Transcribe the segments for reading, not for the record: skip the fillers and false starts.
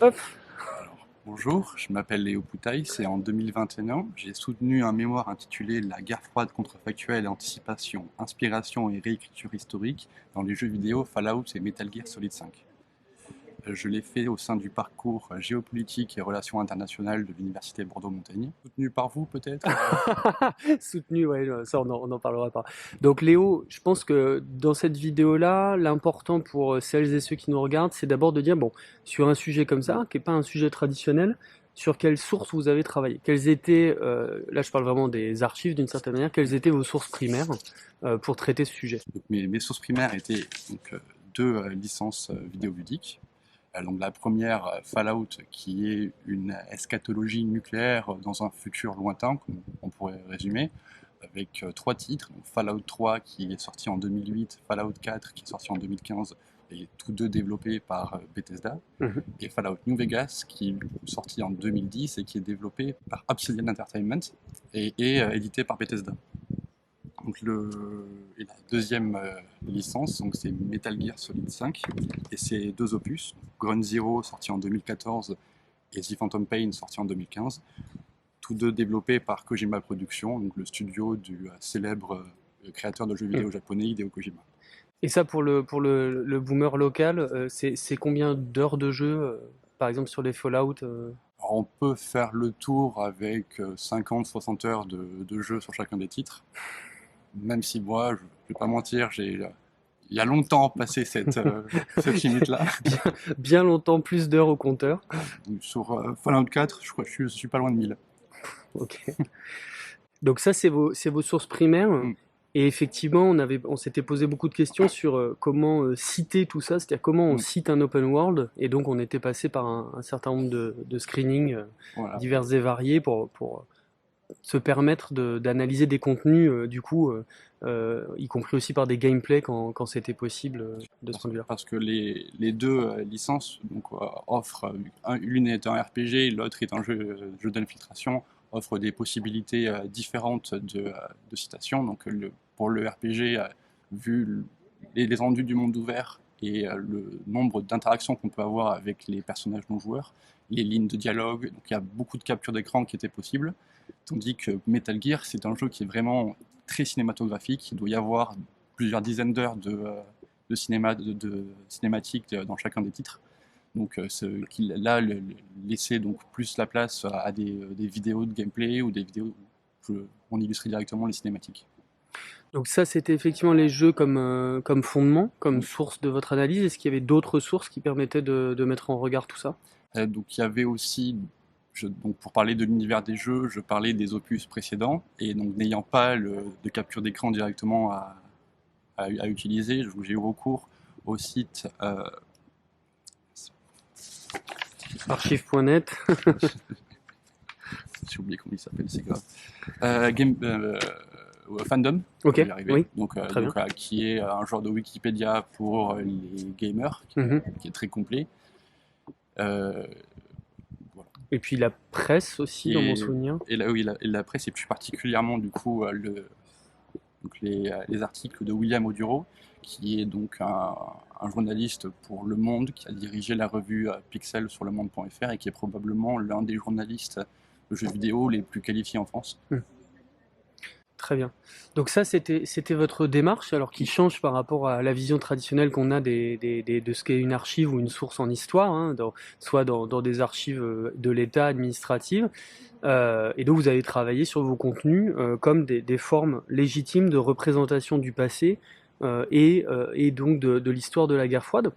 Hop. Alors, bonjour, je m'appelle Léo Poutaille, c'est en 2021. J'ai soutenu un mémoire intitulé La guerre froide contrefactuelle, anticipation, inspiration et réécriture historique dans les jeux vidéo Fallout et Metal Gear Solid 5. Je l'ai fait au sein du parcours géopolitique et relations internationales de l'Université Bordeaux-Montaigne. Soutenu par vous peut-être? Soutenu, ouais, ça on en parlera pas. Donc Léo, je pense que dans cette vidéo-là, l'important pour celles et ceux qui nous regardent, c'est d'abord de dire, bon, sur un sujet comme ça, qui n'est pas un sujet traditionnel, sur quelles sources vous avez travaillé? Quelles étaient, là je parle vraiment des archives d'une certaine manière, quelles étaient vos sources primaires pour traiter ce sujet? Donc, mes sources primaires étaient donc, deux licences vidéoludiques. Donc la première, Fallout, qui est une eschatologie nucléaire dans un futur lointain, comme on pourrait résumer, avec trois titres. Donc Fallout 3 qui est sorti en 2008, Fallout 4 qui est sorti en 2015, et tous deux développés par Bethesda, Mhm. et Fallout New Vegas qui est sorti en 2010 et qui est développé par Obsidian Entertainment et édité par Bethesda. Donc et la deuxième licence, donc c'est Metal Gear Solid 5, et c'est deux opus, Ground Zero sorti en 2014 et The Phantom Pain sorti en 2015, tous deux développés par Kojima Productions, donc le studio du célèbre créateur de jeux vidéo japonais Hideo Kojima. Et ça, pour le boomer local, c'est combien d'heures de jeu, par exemple sur les Fallout Alors on peut faire le tour avec 50-60 heures de jeu sur chacun des titres, même si moi, je ne vais pas mentir, il y a longtemps passé cette limite-là. bien longtemps plus d'heures au compteur. Sur Fallout 4, je crois que je suis pas loin de 1000. Ok. Donc ça, c'est vos sources primaires. Mm. Et effectivement, on s'était posé beaucoup de questions sur comment citer tout ça, c'est-à-dire comment on Mm. cite un open world. Et donc, on était passé par un certain nombre de screenings Voilà. divers et variés pour se permettre d'analyser des contenus, y compris aussi par des gameplays quand c'était possible de ce point de vue-là. Parce que les deux licences donc, offrent, l'une est un RPG, l'autre est un jeu d'infiltration, offrent des possibilités différentes de citation. Donc pour le RPG, vu les rendus du monde ouvert et le nombre d'interactions qu'on peut avoir avec les personnages non joueurs, les lignes de dialogue, donc il y a beaucoup de captures d'écran qui étaient possibles. Tandis que Metal Gear, c'est un jeu qui est vraiment très cinématographique. Il doit y avoir plusieurs dizaines d'heures de cinématiques dans chacun des titres. Donc là, laisser donc plus la place à des vidéos de gameplay ou des vidéos où on illustrait directement les cinématiques. Donc ça, c'était effectivement les jeux comme fondement, comme source de votre analyse. Est-ce qu'il y avait d'autres sources qui permettaient de mettre en regard tout ça? Donc il y avait aussi, donc pour parler de l'univers des jeux, je parlais des opus précédents, et donc n'ayant pas de capture d'écran directement à utiliser, j'ai eu recours au site Archive.net. j'ai oublié comment il s'appelle, c'est grave. Fandom, Ok, je vais y arriver. oui, Donc, très bien. qui est un genre de Wikipédia pour les gamers, Mhm. qui est très complet. Euh, voilà. Et puis la presse aussi, dans mon Et, souvenir. oui, la presse, et plus particulièrement du coup donc les articles de William Oduro, qui est donc un journaliste pour Le Monde, qui a dirigé la revue Pixel sur lemonde.fr et qui est probablement l'un des journalistes de jeux vidéo les plus qualifiés en France. Très bien. Donc ça, c'était votre démarche, alors qui change par rapport à la vision traditionnelle qu'on a de ce qu'est une archive ou une source en histoire, hein, soit dans des archives de l'État administratives. Et donc vous avez travaillé sur vos contenus comme des formes légitimes de représentation du passé et donc de l'histoire de la guerre froide.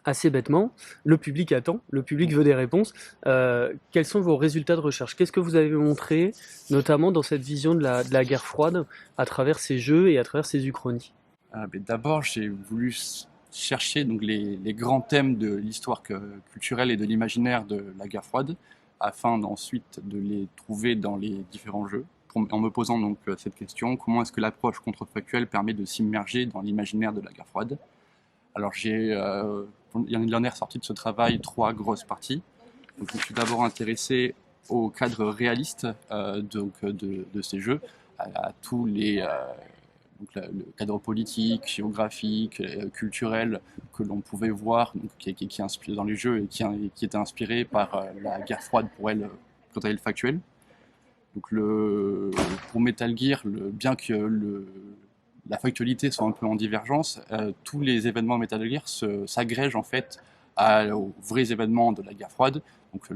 Assez bêtement, le public attend, le public veut des réponses. Quels sont vos résultats de recherche? Qu'est-ce que vous avez montré, notamment dans cette vision de la guerre froide, à travers ces jeux et à travers ces uchronies? D'abord, j'ai voulu chercher donc, les grands thèmes de l'histoire culturelle et de l'imaginaire de la guerre froide, afin ensuite de les trouver dans les différents jeux, en me posant donc cette question: comment est-ce que l'approche contrefactuelle permet de s'immerger dans l'imaginaire de la guerre froide? Alors il en est ressorti de ce travail trois grosses parties. Donc, je me suis d'abord intéressé au cadre réaliste de ces jeux, à tous donc le cadre politique, géographique, culturel que l'on pouvait voir, donc, qui est inspiré dans les jeux et qui était inspiré par la guerre froide pour elle, quand elle est factuelle. Donc pour Metal Gear, bien que la factualité soit un peu en divergence, tous les événements de Metal Gear s'agrègent en fait aux vrais événements de la guerre froide. Donc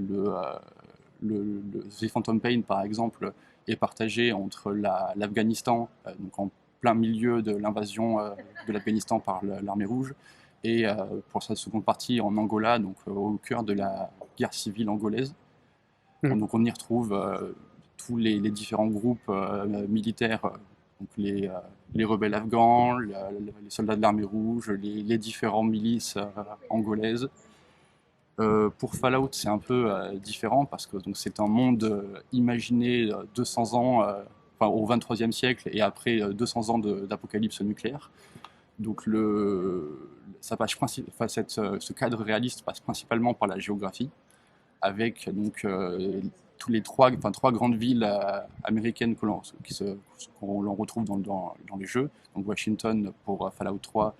The Phantom Pain, par exemple, est partagé entre l'Afghanistan, donc en plein milieu de l'invasion de l'Afghanistan par l'armée rouge, et pour sa seconde partie en Angola, donc au cœur de la guerre civile angolaise. Donc on y retrouve tous les différents groupes militaires, donc les rebelles afghans, les soldats de l'armée rouge, les différentes milices angolaises. Pour Fallout, c'est un peu différent parce que c'est un monde imaginé 200 ans, enfin, au 23e siècle et après 200 ans d'apocalypse nucléaire. Donc ce cadre réaliste passe principalement par la géographie, avec donc tous les trois grandes villes américaines qu'on retrouve dans les jeux. Donc Washington pour Fallout 3,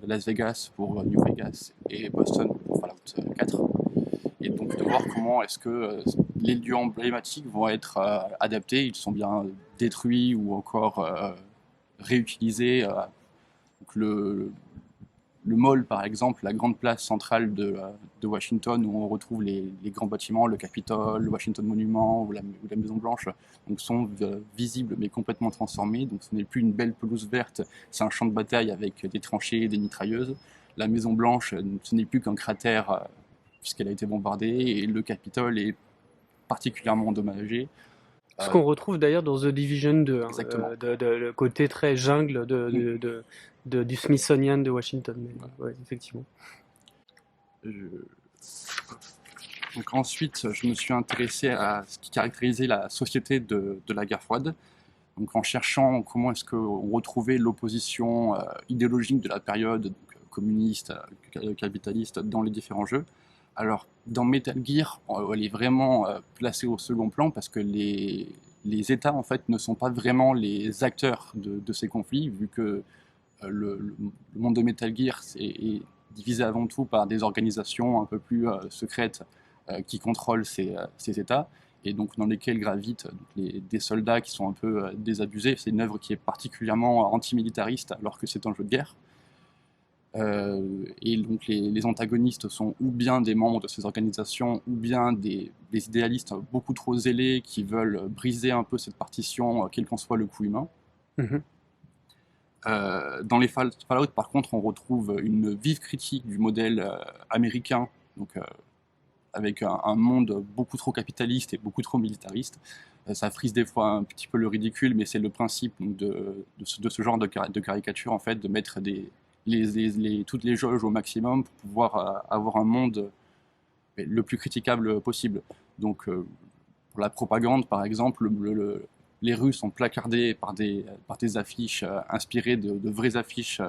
Las Vegas pour New Vegas et Boston pour Fallout 4. Et donc de voir comment est-ce que les lieux emblématiques vont être adaptés, ils sont bien détruits ou encore réutilisés. Donc le mall, par exemple, la grande place centrale de Washington, où on retrouve les grands bâtiments, le Capitole, le Washington Monument ou la Maison Blanche, donc sont visibles mais complètement transformés. Donc ce n'est plus une belle pelouse verte, c'est un champ de bataille avec des tranchées et des mitrailleuses. La Maison Blanche, ce n'est plus qu'un cratère puisqu'elle a été bombardée, et le Capitole est particulièrement endommagé. Ce qu'on retrouve d'ailleurs dans The Division 2, hein, Exactement. le côté très jungle du Smithsonian de Washington. Ouais, effectivement. Donc ensuite, je me suis intéressé à ce qui caractérisait la société de la guerre froide, donc en cherchant comment est-ce qu'on retrouvait l'opposition idéologique de la période, donc, communiste, capitaliste, dans les différents jeux. Alors, dans Metal Gear, elle est vraiment placée au second plan parce que les États, en fait, ne sont pas vraiment les acteurs de ces conflits, vu que le monde de Metal Gear est divisé avant tout par des organisations un peu plus secrètes qui contrôlent ces États, et donc dans lesquels gravitent des soldats qui sont un peu désabusés. C'est une œuvre qui est particulièrement antimilitariste, alors que c'est un jeu de guerre. Et donc les antagonistes sont ou bien des membres de ces organisations, ou bien des idéalistes beaucoup trop zélés qui veulent briser un peu cette partition, quel qu'en soit le coût humain. Dans les Fallout, par contre, on retrouve une vive critique du modèle américain, donc avec un monde beaucoup trop capitaliste et beaucoup trop militariste. Ça frise des fois un petit peu le ridicule, mais c'est le principe de ce genre de caricature, en fait, de mettre toutes les jauges au maximum pour pouvoir avoir un monde le plus critiquable possible. Donc, pour la propagande, par exemple, les rues sont placardées par des affiches inspirées de vraies affiches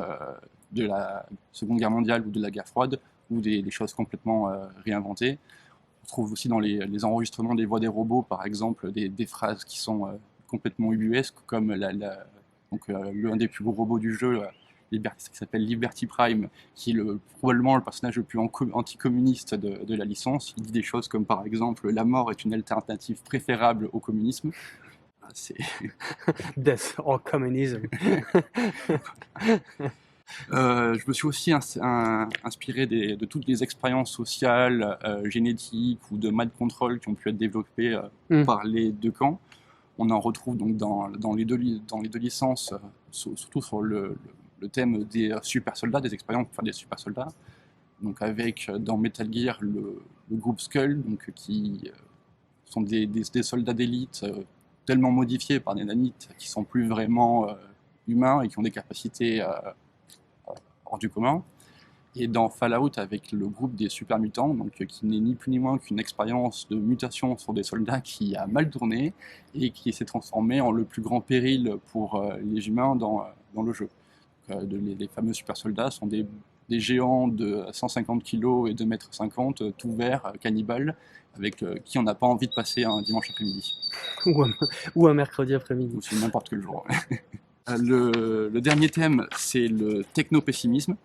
de la Seconde Guerre mondiale ou de la guerre froide, ou des choses complètement réinventées. On trouve aussi dans les enregistrements des voix des robots, par exemple, des phrases qui sont complètement ubuesques, comme l'un des plus gros robots du jeu, qui s'appelle Liberty Prime, qui est probablement le personnage le plus anticommuniste de la licence. Il dit des choses comme, par exemple, la mort est une alternative préférable au communisme. Death or communism. Je me suis aussi inspiré de toutes les expériences sociales, génétiques ou de mind control qui ont pu être développées par les deux camps. On en retrouve donc dans les deux licences, surtout sur le thème des super soldats, des expériences pour faire des super soldats. Donc avec dans Metal Gear le groupe Skull, donc qui sont des soldats d'élite tellement modifiés par des nanites qui sont plus vraiment humains et qui ont des capacités hors du commun. Et dans Fallout, avec le groupe des super mutants, donc qui n'est ni plus ni moins qu'une expérience de mutation sur des soldats qui a mal tourné et qui s'est transformé en le plus grand péril pour les humains dans le jeu. Les fameux super soldats sont des géants de 150 kg et 2,50 m, tout verts, cannibales, avec qui on n'a pas envie de passer un dimanche après-midi. Ou un mercredi après-midi. Ou c'est n'importe quel jour. Le dernier thème, c'est le technopessimisme,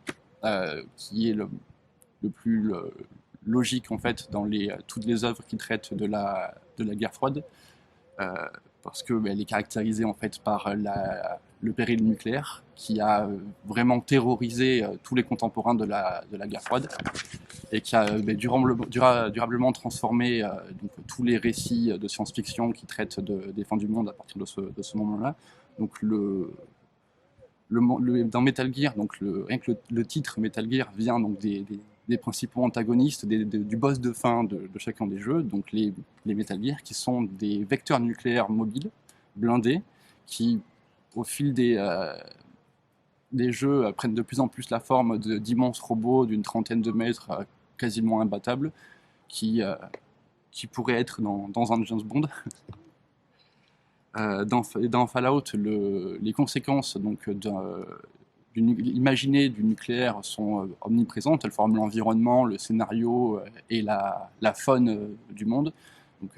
qui est le plus logique en fait dans toutes les œuvres qui traitent de la guerre froide, euh, parce que elle est caractérisée en fait par le péril nucléaire qui a vraiment terrorisé tous les contemporains de la guerre froide et qui a durablement transformé donc, tous les récits de science-fiction qui traitent des fins du monde à partir de ce moment-là. Donc dans Metal Gear, donc rien que le titre Metal Gear vient donc des principaux antagonistes, du boss de fin de chacun des jeux, donc les Metal Gear, qui sont des vecteurs nucléaires mobiles, blindés, qui, au fil des jeux, prennent de plus en plus la forme d'immenses robots d'une trentaine de mètres, quasiment imbattables, qui pourraient être dans un James Bond. Dans Fallout, les conséquences donc, imaginées du nucléaire sont omniprésentes. Elles forment l'environnement, le scénario et la faune du monde. Donc,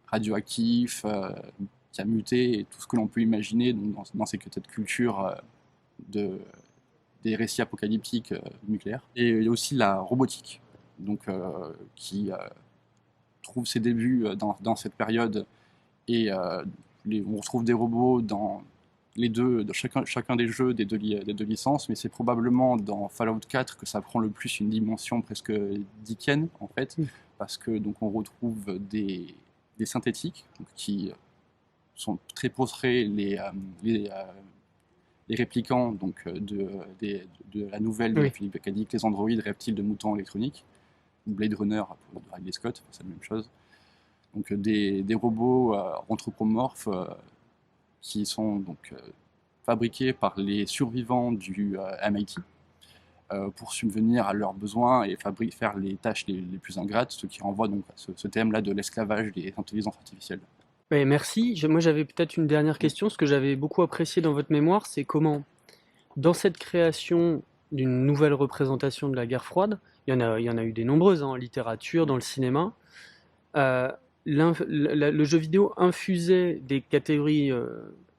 radioactif, qui a muté, et tout ce que l'on peut imaginer donc, dans cette culture des récits apocalyptiques nucléaires. Et il y a aussi la robotique, donc, qui trouve ses débuts dans cette période. Et on retrouve des robots dans chacun des jeux des deux licences, mais c'est probablement dans Fallout 4 que ça prend le plus une dimension presque dickienne, en fait, parce que donc, on retrouve des synthétiques donc, qui sont très prostrés les réplicants donc, de la nouvelle de Philippe K. Dick, les androïdes, reptiles de moutons électroniques, Blade Runner pour Ridley Scott, c'est la même chose. Donc des robots anthropomorphes qui sont donc fabriqués par les survivants du MIT pour subvenir à leurs besoins et faire les tâches les plus ingrates, ce qui renvoie donc à ce thème-là de l'esclavage des intelligences artificielles. Ouais, merci. Moi, j'avais peut-être une dernière question. Ce que j'avais beaucoup apprécié dans votre mémoire, c'est comment, dans cette création d'une nouvelle représentation de la guerre froide, il y en a eu des nombreuses en littérature, dans le cinéma, le jeu vidéo infusait des catégories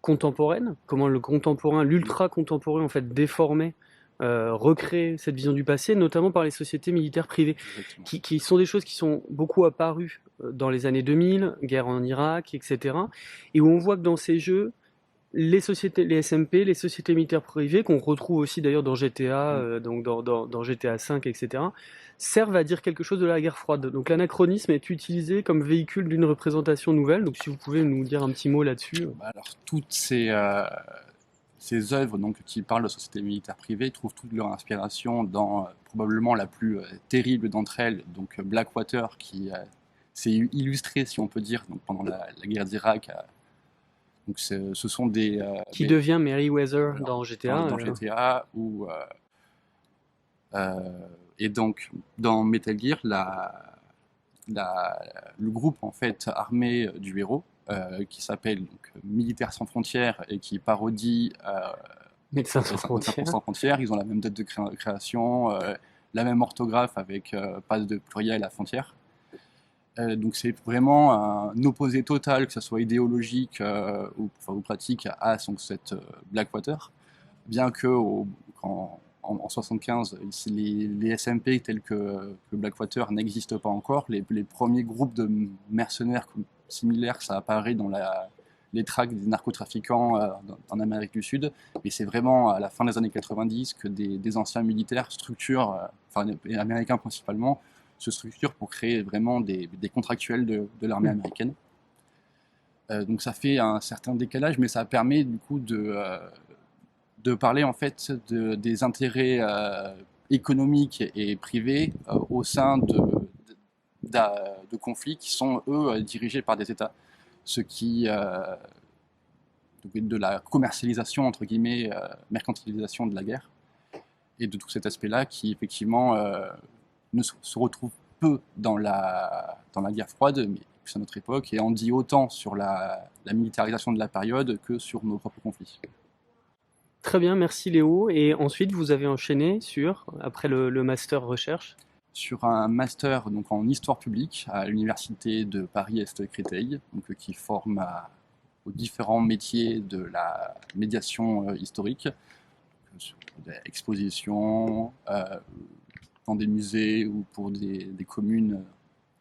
contemporaines, comment le contemporain, l'ultra contemporain en fait déformait, recréait cette vision du passé, notamment par les sociétés militaires privées, qui sont des choses qui sont beaucoup apparues dans les années 2000, guerre en Irak, etc. Et où on voit que dans ces jeux, les sociétés, les SMP, les sociétés militaires privées, qu'on retrouve aussi d'ailleurs dans GTA, donc dans GTA 5, etc., servent à dire quelque chose de la guerre froide. Donc l'anachronisme est utilisé comme véhicule d'une représentation nouvelle. Donc si vous pouvez nous dire un petit mot là-dessus. Alors toutes ces œuvres donc, qui parlent de sociétés militaires privées trouvent toute leur inspiration dans probablement la plus terrible d'entre elles, donc Blackwater, qui s'est illustré, si on peut dire, donc, pendant la guerre d'Irak. Donc ce sont qui devient Merryweather dans GTA. Dans GTA, et donc dans Metal Gear, le groupe en fait armé du héros, qui s'appelle donc, Militaires sans frontières et qui parodie Médecins sans frontières. Ils ont la même date de création, la même orthographe avec pas de pluriel à frontière. Donc c'est vraiment un opposé total, que ce soit idéologique ou pratique, à cette Blackwater. Bien que en 75, les SMP tels que Blackwater n'existent pas encore. Les premiers groupes de mercenaires similaires, ça apparaît dans les tracts des narcotrafiquants en Amérique du Sud. Mais c'est vraiment à la fin des années 90 que des anciens militaires structurent, les Américains principalement, se structurent pour créer vraiment des contractuels de l'armée américaine. Donc ça fait un certain décalage, mais ça permet du coup de parler en fait des intérêts économiques et privés au sein de conflits qui sont eux dirigés par des États, ce qui de la commercialisation entre guillemets, mercantilisation de la guerre et de tout cet aspect-là qui effectivement se retrouve peu dans la guerre froide, mais plus à notre époque, et en dit autant sur la militarisation de la période que sur nos propres conflits. Très bien, merci Léo. Et ensuite, vous avez enchaîné après le master recherche, sur un master en histoire publique à l'université de Paris-Est-Créteil, qui forme aux différents métiers de la médiation historique, sur des expositions, dans des musées ou pour des communes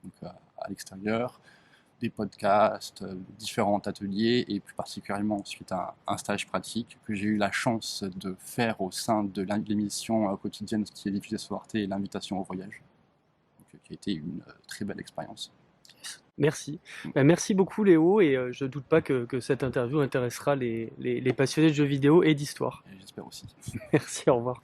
donc, à l'extérieur, des podcasts, différents ateliers et plus particulièrement ensuite un stage pratique que j'ai eu la chance de faire au sein de l'émission quotidienne qui est diffusée sur Arte et l'invitation au voyage, donc, qui a été une très belle expérience. Merci. Merci beaucoup Léo et je doute pas que cette interview intéressera les passionnés de jeux vidéo et d'histoire. J'espère aussi. Merci, au revoir.